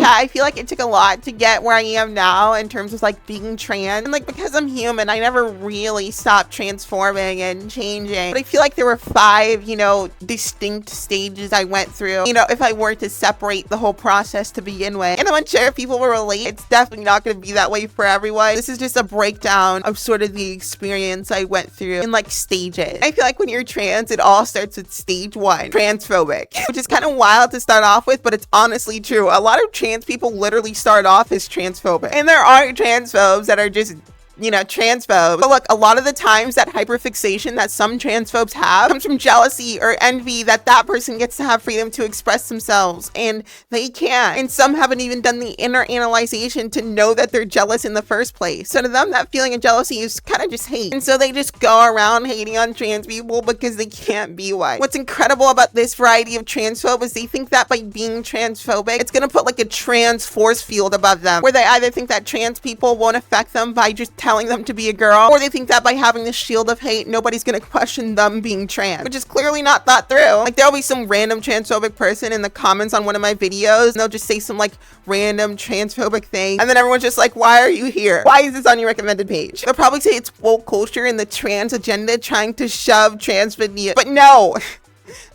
Yeah, I feel like it took a lot to get where I am now in terms of like being trans. And like, because I'm human, I never really stopped transforming and changing. But I feel like there were 5, distinct stages I went through, if I were to separate the whole process to begin with. And I'm unsure if people will relate. It's definitely not going to be that way for everyone. This is just a breakdown of sort of the experience I went through in like stages. I feel like when you're trans, it all starts with stage 1, transphobic, which is kind of wild to start off with, but it's honestly true. A lot of trans people literally start off as transphobic. And there are transphobes that are just transphobes. But look, a lot of the times that hyperfixation that some transphobes have comes from jealousy or envy that person gets to have freedom to express themselves and they can't. And some haven't even done the inner analyzation to know that they're jealous in the first place. So to them, that feeling of jealousy is kind of just hate. And so they just go around hating on trans people because they can't be one. What's incredible about this variety of transphobes is they think that by being transphobic, it's going to put like a trans force field above them, where they either think that trans people won't affect them by just telling them to be a girl, or they think that by having this shield of hate, nobody's gonna question them being trans, which is clearly not thought through. Like, there'll be some random transphobic person in the comments on one of my videos, and they'll just say some like random transphobic thing, and then everyone's just like, why are you here? Why is this on your recommended page? They'll probably say it's woke culture and the trans agenda trying to shove trans videos, but no.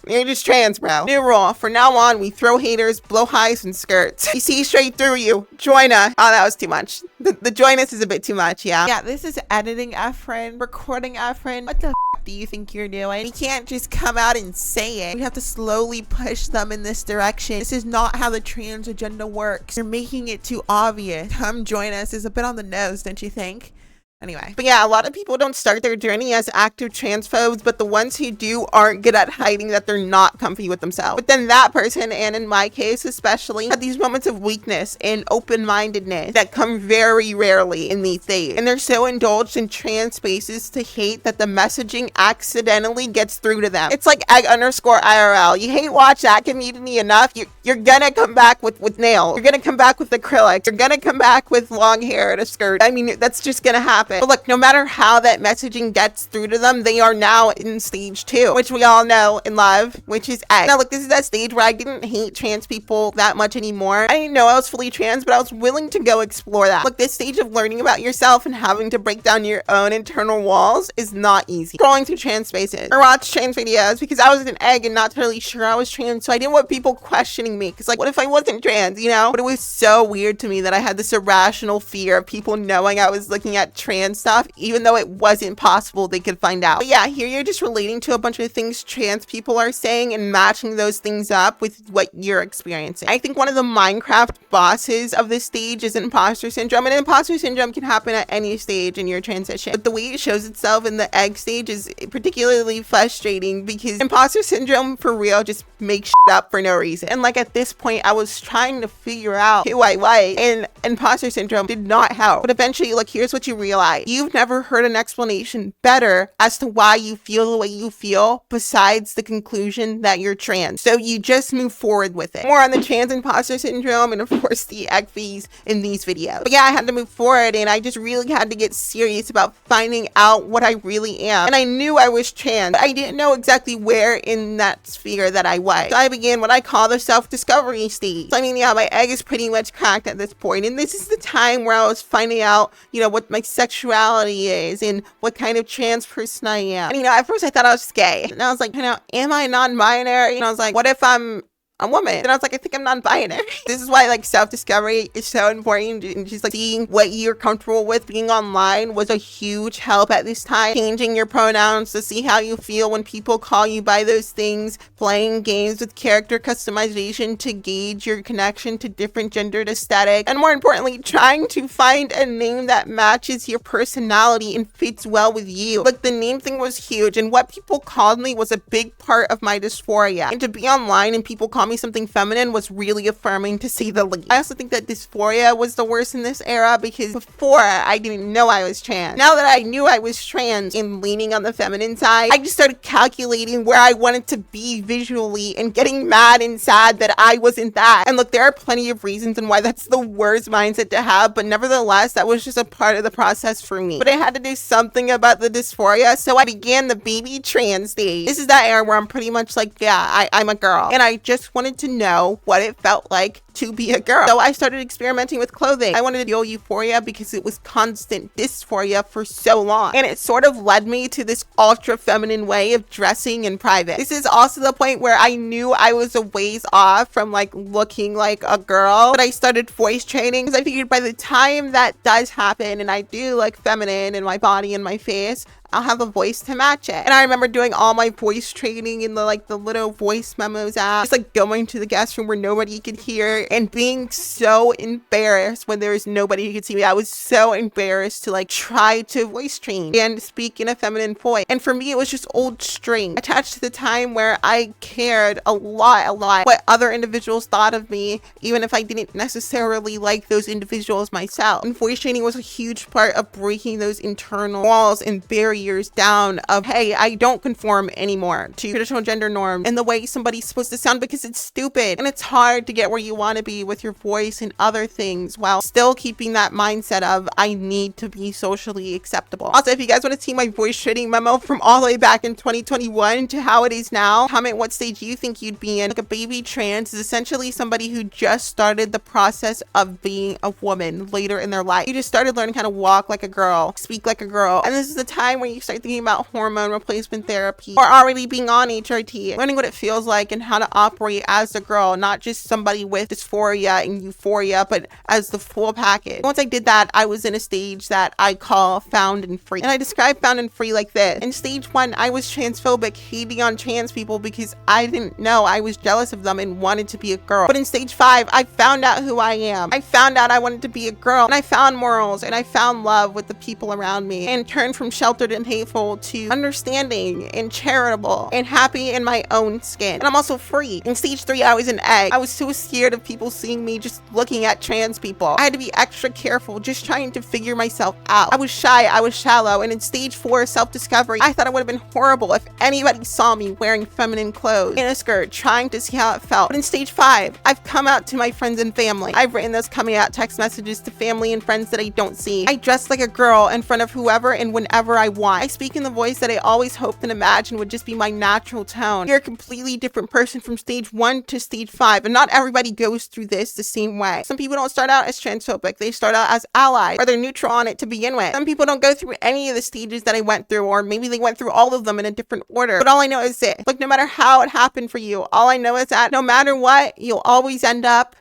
You're just trans, bro. New rule. From now on, we throw haters, blow highs, and skirts. We see straight through you. Join us. Oh, that was too much. The join us is a bit too much, yeah? Yeah, this is editing Efren, recording Efren. What the do you think you're doing? You can't just come out and say it. We have to slowly push them in this direction. This is not how the trans agenda works. You're making it too obvious. Come join us is a bit on the nose, don't you think? Anyway, but yeah, a lot of people don't start their journey as active transphobes, but the ones who do aren't good at hiding that they're not comfy with themselves. But then that person, and in my case especially, had these moments of weakness and open-mindedness that come very rarely in these days. And they're so indulged in trans spaces to hate that the messaging accidentally gets through to them. It's like egg_IRL. You hate watch that community enough, you're gonna come back with nails. You're gonna come back with acrylic. You're gonna come back with long hair and a skirt. I mean, that's just gonna happen. But look, no matter how that messaging gets through to them, they are now in stage 2, which we all know and love, which is egg. Now look, this is that stage where I didn't hate trans people that much anymore. I didn't know I was fully trans, but I was willing to go explore that. Look, this stage of learning about yourself and having to break down your own internal walls is not easy. Scrolling through trans spaces or watch trans videos because I was an egg and not totally sure I was trans, so I didn't want people questioning me because like, what if I wasn't trans, But it was so weird to me that I had this irrational fear of people knowing I was looking at trans stuff, even though it wasn't possible they could find out. But yeah, here you're just relating to a bunch of things trans people are saying and matching those things up with what you're experiencing. I think one of the Minecraft bosses of this stage is imposter syndrome, and imposter syndrome can happen at any stage in your transition. But the way it shows itself in the egg stage is particularly frustrating because imposter syndrome for real just makes shit up for no reason. And like at this point, I was trying to figure out who I was, and imposter syndrome did not help. But eventually, look, here's what you realize. You've never heard an explanation better as to why you feel the way you feel besides the conclusion that you're trans. So you just move forward with it. More on the trans imposter syndrome and of course the egg fees in these videos. But yeah, I had to move forward and I just really had to get serious about finding out what I really am. And I knew I was trans, but I didn't know exactly where in that sphere that I was. So I began what I call the self-discovery stage. So I mean, yeah, my egg is pretty much cracked at this point, and this is the time where I was finding out, what my sexuality is and what kind of trans person I am. And at first I thought I was gay. And I was like, am I non-binary? And I was like, what if I'm a woman? And I was like, I think I'm non-binary. This is why like self-discovery is so important, and just like seeing what you're comfortable with being online was a huge help at this time. Changing your pronouns to see how you feel when people call you by those things, playing games with character customization to gauge your connection to different gendered aesthetics, and more importantly, trying to find a name that matches your personality and fits well with you. Like the name thing was huge, and what people called me was a big part of my dysphoria. And to be online and people call me something feminine was really affirming, to say the least. I also think that dysphoria was the worst in this era because before I didn't know I was trans. Now that I knew I was trans and leaning on the feminine side, I just started calculating where I wanted to be visually and getting mad and sad that I wasn't that. And look, there are plenty of reasons and why that's the worst mindset to have, but nevertheless, that was just a part of the process for me. But I had to do something about the dysphoria, so I began the baby trans stage. This is that era where I'm pretty much like, yeah, I'm a girl. And I just wanted to know what it felt like to be a girl. So I started experimenting with clothing. I wanted to feel euphoria because it was constant dysphoria for so long. And it sort of led me to this ultra feminine way of dressing in private. This is also the point where I knew I was a ways off from like looking like a girl, but I started voice training because I figured by the time that does happen and I do like feminine in my body and my face, I'll have a voice to match it. And I remember doing all my voice training in the little voice memos app, just like going to the guest room where nobody could hear and being so embarrassed when there was nobody who could see me. I was so embarrassed to like try to voice train and speak in a feminine voice. And for me, it was just old string attached to the time where I cared a lot what other individuals thought of me, even if I didn't necessarily like those individuals myself. And voice training was a huge part of breaking those internal walls and barriers down of, hey, I don't conform anymore to traditional gender norms and the way somebody's supposed to sound because it's stupid and it's hard to get where you want to be with your voice and other things while still keeping that mindset of I need to be socially acceptable. Also, if you guys want to see my voice training memo from all the way back in 2021 to how it is now, comment what stage you think you'd be in. Like a baby trans is essentially somebody who just started the process of being a woman later in their life. You just started learning how to walk like a girl, speak like a girl, and this is the time where you start thinking about hormone replacement therapy or already being on HRT, learning what it feels like and how to operate as a girl, not just somebody with dysphoria and euphoria, but as the full package. Once I did that, I was in a stage that I call found and free. And I describe found and free like this. In stage 1, I was transphobic, hating on trans people because I didn't know, I was jealous of them and wanted to be a girl. But in stage 5, I found out who I am. I found out I wanted to be a girl, and I found morals, and I found love with the people around me, and turned from sheltered and hateful to understanding and charitable and happy in my own skin. And I'm also free. In stage 3, I was an egg. I was so scared of people seeing me just looking at trans people. I had to be extra careful just trying to figure myself out. I was shy, I was shallow, and in stage 4, self-discovery, I thought it would have been horrible if anybody saw me wearing feminine clothes in a skirt, trying to see how it felt. But in stage 5, I've come out to my friends and family. I've written those coming out text messages to family and friends that I don't see. I dress like a girl in front of whoever and whenever I want. I speak in the voice that I always hoped and imagined would just be my natural tone. You're a completely different person from stage 1 to stage 5, and not everybody goes through this the same way. Some people don't start out as transphobic. They start out as allies, or they're neutral on it to begin with. Some people don't go through any of the stages that I went through, or maybe they went through all of them in a different order. But all I know is this. Like, no matter how it happened for you, all I know is that no matter what, you'll always end up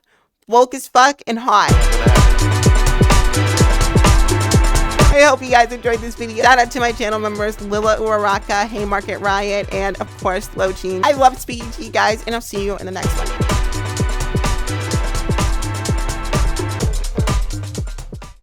woke as fuck and hot. I hope you guys enjoyed this video. Shout out to my channel members, Lila Uraraka, Haymarket Riot, and of course, Lochin. I love speaking to you guys, and I'll see you in the next one.